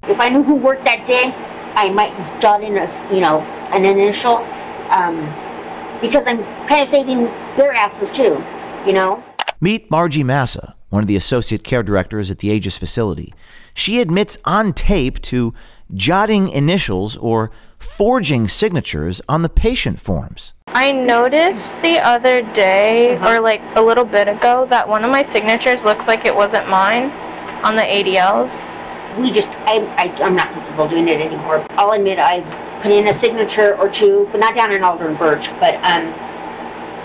If I knew who worked that day, I might jot in an initial, because I'm kind of saving their asses too, Meet Margie Massa, one of the associate care directors at the Aegis facility. She admits on tape to jotting initials or forging signatures on the patient forms. I noticed the other day, or like a little bit ago, that one of my signatures looks like it wasn't mine on the ADLs. I'm not comfortable doing it anymore. I'll admit I put in a signature or two, but not down in Alder and Birch, but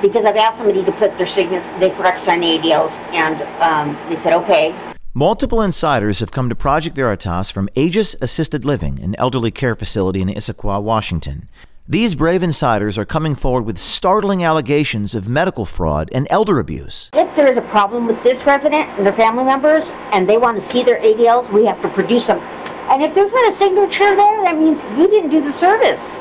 because I've asked somebody to put their signature, they forgot to sign the ADLs, and they said okay. Multiple insiders have come to Project Veritas from Aegis Assisted Living, an elderly care facility in Issaquah, Washington. These brave insiders are coming forward with startling allegations of medical fraud and elder abuse. If there is a problem with this resident and their family members, and they want to see their ADLs, we have to produce them. And if there's not a signature there, that means you didn't do the service.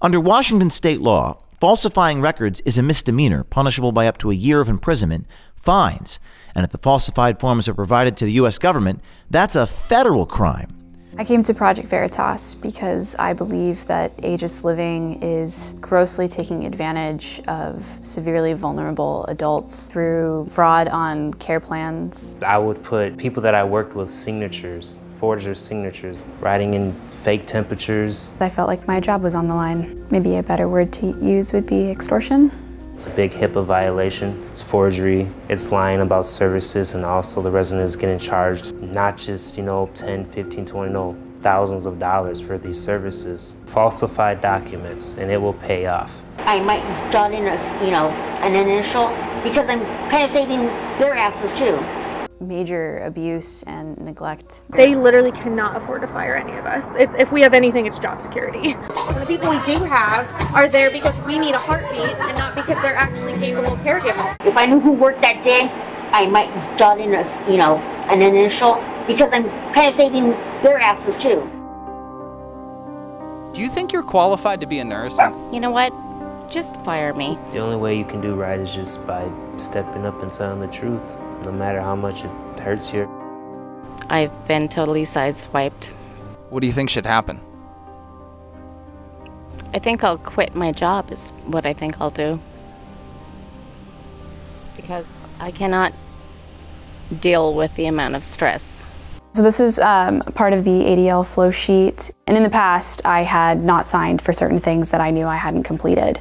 Under Washington state law, falsifying records is a misdemeanor, punishable by up to a year of imprisonment, fines. And if the falsified forms are provided to the U.S. government, that's a federal crime. I came to Project Veritas because I believe that Aegis Living is grossly taking advantage of severely vulnerable adults through fraud on care plans. I would put people that I worked with signatures, forge their signatures, writing in fake temperatures. I felt like my job was on the line. Maybe a better word to use would be extortion. It's a big HIPAA violation. It's forgery. It's lying about services, and also the resident is getting charged not just, 10, 15, 20, no, thousands of dollars for these services. Falsified documents, and it will pay off. I might jot in an initial, because I'm kind of saving their asses too. Major abuse and neglect. They literally cannot afford to fire any of us. If we have anything, it's job security. The people we do have are there because we need a heartbeat and not because they're actually capable caregivers. If I knew who worked that day, I might jot in an initial, because I'm kind of saving their asses too. Do you think you're qualified to be a nurse? You know what? Just fire me. The only way you can do right is just by stepping up and telling the truth, no matter how much it hurts you. I've been totally sideswiped. What do you think should happen? I think I'll quit my job is what I think I'll do. Because I cannot deal with the amount of stress. So this is part of the ADL flow sheet. And in the past, I had not signed for certain things that I knew I hadn't completed.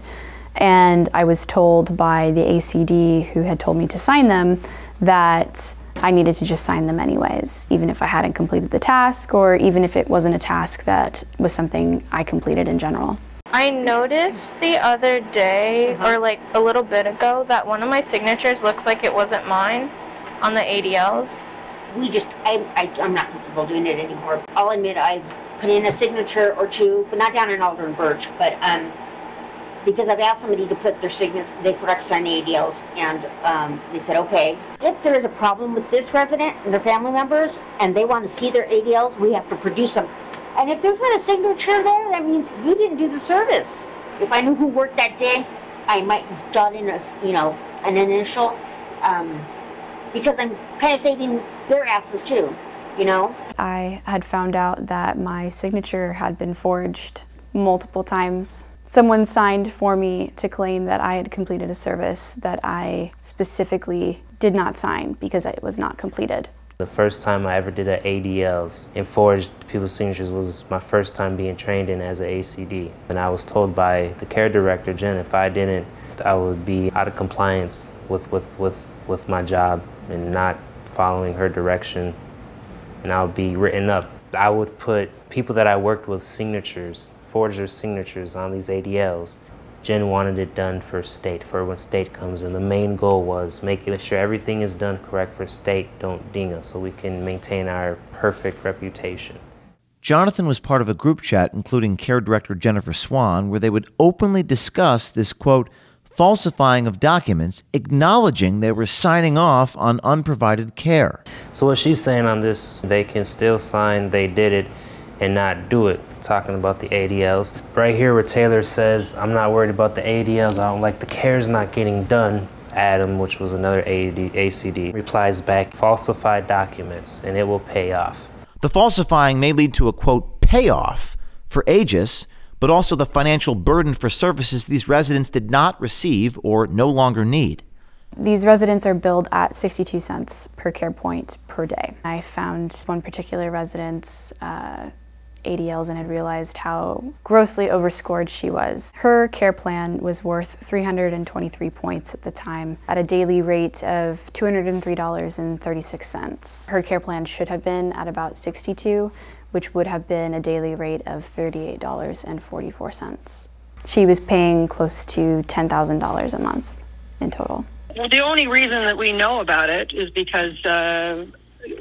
And I was told by the ACD who had told me to sign them that I needed to just sign them anyways, even if I hadn't completed the task, or even if it wasn't a task that was something I completed in general. I noticed the other day, or like a little bit ago, that one of my signatures looks like it wasn't mine on the ADLs. I'm not comfortable doing it anymore. I'll admit I put in a signature or two, but not down in Alder and Birch, but because I've asked somebody to put their signature, they forgot to sign the ADLs, and they said okay. If there is a problem with this resident and their family members, and they want to see their ADLs, we have to produce them. And if there's not a signature there, that means you didn't do the service. If I knew who worked that day, I might jot in an initial, because I'm kind of saving their asses too, I had found out that my signature had been forged multiple times. Someone signed for me to claim that I had completed a service that I specifically did not sign because it was not completed. The first time I ever did an ADLs and forged people's signatures was my first time being trained in as an ACD. And I was told by the care director, Jen, if I didn't, I would be out of compliance with my job and not following her direction, and I would be written up. I would put people that I worked with signatures, forge their signatures on these ADLs. Jen wanted it done for state, for when state comes in. The main goal was making sure everything is done correct for state, don't ding us, so we can maintain our perfect reputation. Jonathan was part of a group chat including care director Jennifer Swan, where they would openly discuss this, quote, falsifying of documents, acknowledging they were signing off on unprovided care. So what she's saying on this, they can still sign they did it and not do it, talking about the ADLs. Right here where Taylor says, I'm not worried about the ADLs, I don't like the care's not getting done. Adam, which was another ACD, replies back, falsified documents, and it will pay off. The falsifying may lead to a, quote, payoff for Aegis, but also the financial burden for services these residents did not receive or no longer need. These residents are billed at 62 cents per care point per day. I found one particular resident's ADLs and had realized how grossly overscored she was. Her care plan was worth 323 points at the time at a daily rate of $203.36. Her care plan should have been at about 62, which would have been a daily rate of $38.44. She was paying close to $10,000 a month in total. Well, the only reason that we know about it is because I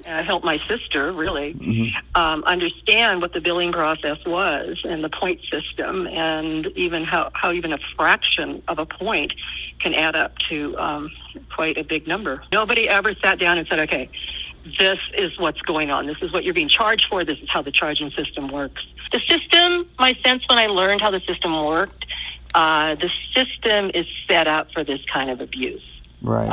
helped my sister, really, understand what the billing process was and the point system, and even how even a fraction of a point can add up to quite a big number. Nobody ever sat down and said, okay, this is what's going on. This is what you're being charged for. This is how the charging system works. The system, my sense when I learned how the system worked, the system is set up for this kind of abuse. Right.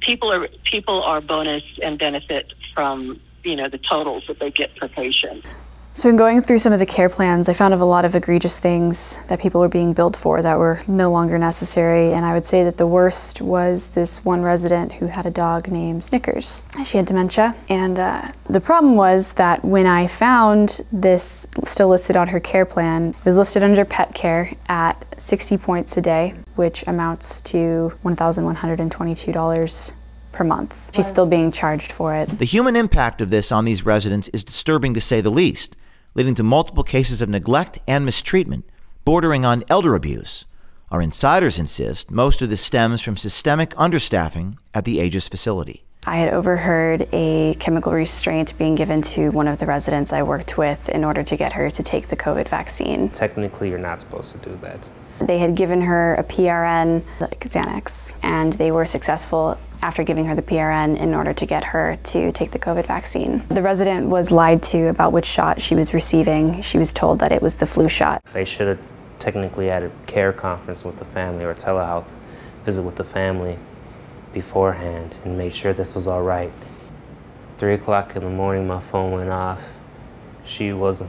People are bonus and benefit from, the totals that they get per patient. So in going through some of the care plans, I found of a lot of egregious things that people were being billed for that were no longer necessary, and I would say that the worst was this one resident who had a dog named Snickers. She had dementia, and the problem was that when I found this still listed on her care plan, it was listed under pet care at 60 points a day, which amounts to $1,122 per month. She's still being charged for it. The human impact of this on these residents is disturbing to say the least, leading to multiple cases of neglect and mistreatment, bordering on elder abuse. Our insiders insist most of this stems from systemic understaffing at the Aegis facility. I had overheard a chemical restraint being given to one of the residents I worked with in order to get her to take the COVID vaccine. Technically, you're not supposed to do that. They had given her a PRN, like Xanax, and they were successful after giving her the PRN in order to get her to take the COVID vaccine. The resident was lied to about which shot she was receiving. She was told that it was the flu shot. They should have technically had a care conference with the family or a telehealth visit with the family beforehand and made sure this was all right. 3 o'clock in the morning, my phone went off. She was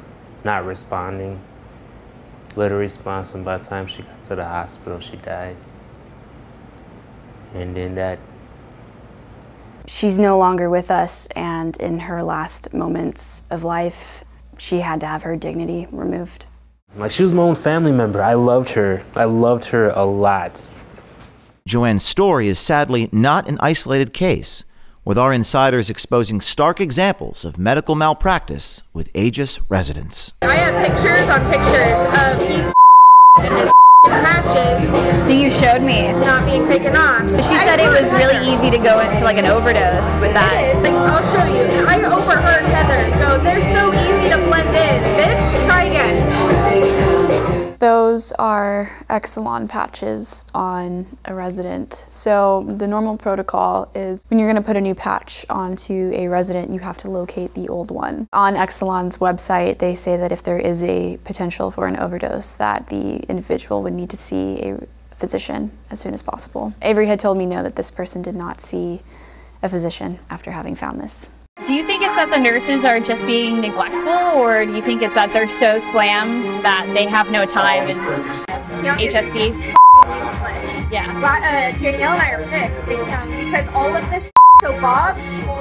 not responding. Little response, and by the time she got to the hospital, she died. And then that. She's no longer with us, and in her last moments of life, she had to have her dignity removed. Like, she was my own family member. I loved her. I loved her a lot. Joanne's story is sadly not an isolated case, with our insiders exposing stark examples of medical malpractice with Aegis residents. I have pictures on pictures of he and his patches So you showed me. not being taken off. She said it was really easy to go into like an overdose with that. It is. Like, I'll show you. I overheard Heather go, they're so easy to blend in. Bitch, try again. Those are Exelon patches on a resident. So the normal protocol is when you're going to put a new patch onto a resident, you have to locate the old one. On Exelon's website, they say that if there is a potential for an overdose, that the individual would need to see a physician as soon as possible. Avery had told me no, that this person did not see a physician after having found this. Do you think it's that the nurses are just being neglectful, or do you think it's that they're so slammed that they have no time in HSD? Yeah. Danielle and I are pissed because all of this. So Bob,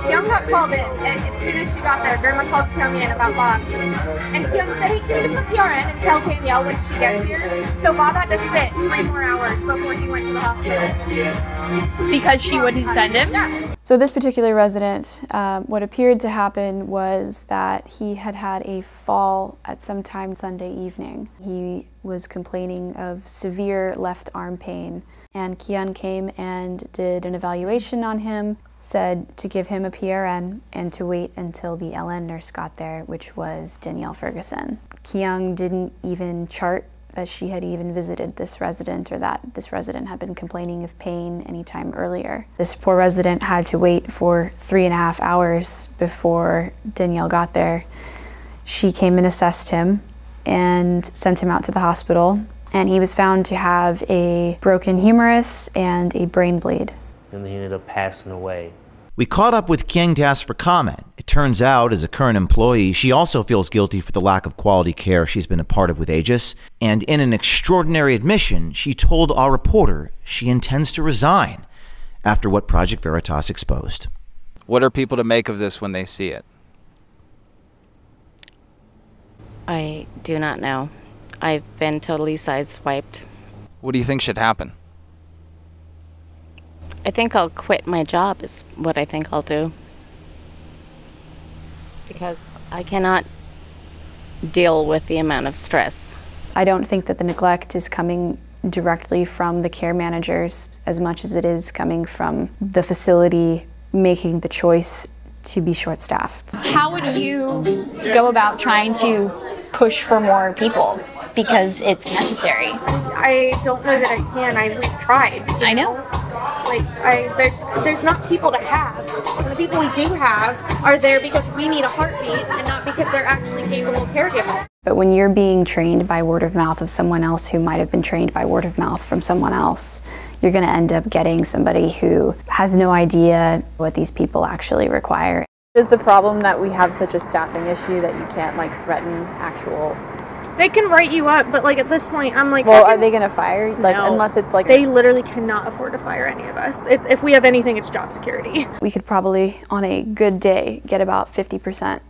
Kyung got called in, and as soon as she got there, Grandma called Kyung in about Bob. And Kyung said he couldn't put PRN and tell Danielle when she gets here. So Bob had to sit 3 more hours before he went to the hospital. Because she wouldn't send him? Yeah. So this particular resident, what appeared to happen was that he had had a fall at some time Sunday evening. He was complaining of severe left arm pain, and Kyung came and did an evaluation on him, said to give him a PRN and to wait until the LN nurse got there, which was Danielle Ferguson. Kyung didn't even chart that she had even visited this resident or that this resident had been complaining of pain any time earlier. This poor resident had to wait for 3.5 hours before Danielle got there. She came and assessed him and sent him out to the hospital, and he was found to have a broken humerus and a brain bleed. And he ended up passing away. We caught up with King to ask for comment. It turns out, as a current employee, she also feels guilty for the lack of quality care she's been a part of with Aegis. And in an extraordinary admission, she told our reporter she intends to resign after what Project Veritas exposed. What are people to make of this when they see it? I do not know. I've been totally sideswiped. What do you think should happen? I think I'll quit my job is what I think I'll do. Because I cannot deal with the amount of stress. I don't think that the neglect is coming directly from the care managers as much as it is coming from the facility making the choice to be short-staffed. How would you go about trying to push for more people? Because it's necessary. I don't know that I can. We've tried. I know. Like, there's not people to have. And the people we do have are there because we need a heartbeat and not because they're actually capable caregivers. But when you're being trained by word of mouth of someone else who might have been trained by word of mouth from someone else, you're going to end up getting somebody who has no idea what these people actually require. Is the problem that we have such a staffing issue that you can't like threaten actual? They can write you up, but like at this point, I'm like, well, are they going to fire? Like, no. Unless it's like they literally cannot afford to fire any of us. It's if we have anything, it's job security. We could probably, on a good day, get about 50%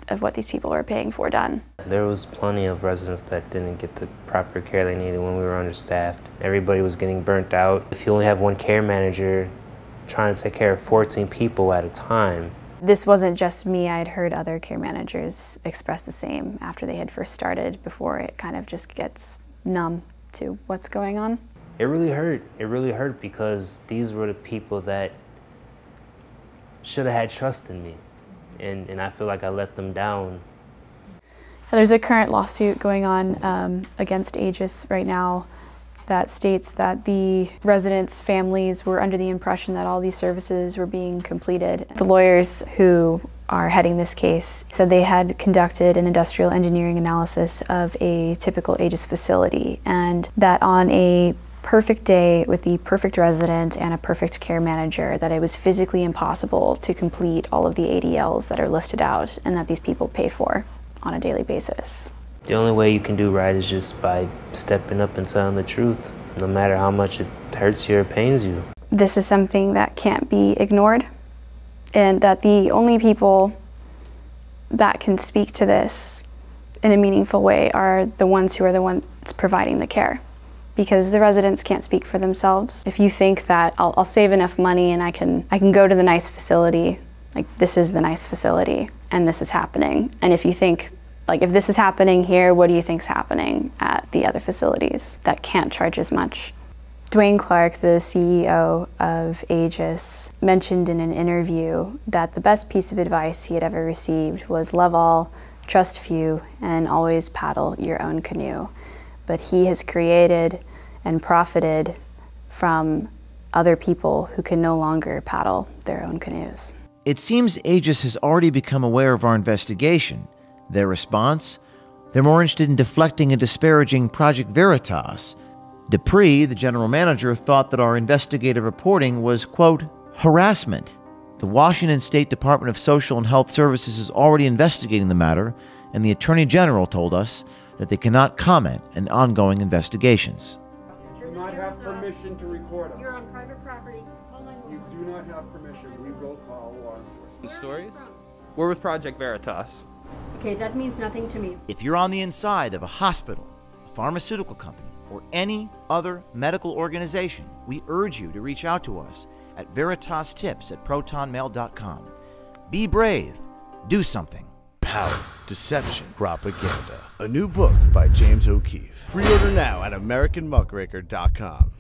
of what these people are paying for done. There was plenty of residents that didn't get the proper care they needed when we were understaffed. Everybody was getting burnt out. If you only have one care manager trying to take care of 14 people at a time. This wasn't just me. I had heard other care managers express the same after they had first started, before it kind of just gets numb to what's going on. It really hurt. It really hurt because these were the people that should have had trust in me. And I feel like I let them down. There's a current lawsuit going on against Aegis right now that states that the residents' families were under the impression that all these services were being completed. The lawyers who are heading this case said they had conducted an industrial engineering analysis of a typical Aegis facility, and that on a perfect day with the perfect resident and a perfect care manager, that it was physically impossible to complete all of the ADLs that are listed out and that these people pay for on a daily basis. The only way you can do right is just by stepping up and telling the truth, no matter how much it hurts you or pains you. This is something that can't be ignored, and that the only people that can speak to this in a meaningful way are the ones who are the ones providing the care. Because the residents can't speak for themselves. If you think that I'll save enough money and I can go to the nice facility, like this is the nice facility and this is happening. And if you think, like if this is happening here, what do you think's happening at the other facilities that can't charge as much? Dwayne Clark, the CEO of Aegis, mentioned in an interview that the best piece of advice he had ever received was love all, trust few, and always paddle your own canoe. But he has created and profited from other people who can no longer paddle their own canoes. It seems Aegis has already become aware of our investigation. Their response? They're more interested in deflecting and disparaging Project Veritas. Dupree, the general manager, thought that our investigative reporting was, quote, harassment. The Washington State Department of Social and Health Services is already investigating the matter, and the Attorney General told us that they cannot comment on ongoing investigations. You do not have permission to record us. You're on private property. You do not have permission. We will call law enforcement. Stories? We're with Project Veritas. Okay, that means nothing to me. If you're on the inside of a hospital, a pharmaceutical company, or any other medical organization, we urge you to reach out to us at veritastips@protonmail.com. Be brave. Do something. Power, Deception, Propaganda. A new book by James O'Keefe. Pre-order now at AmericanMuckraker.com.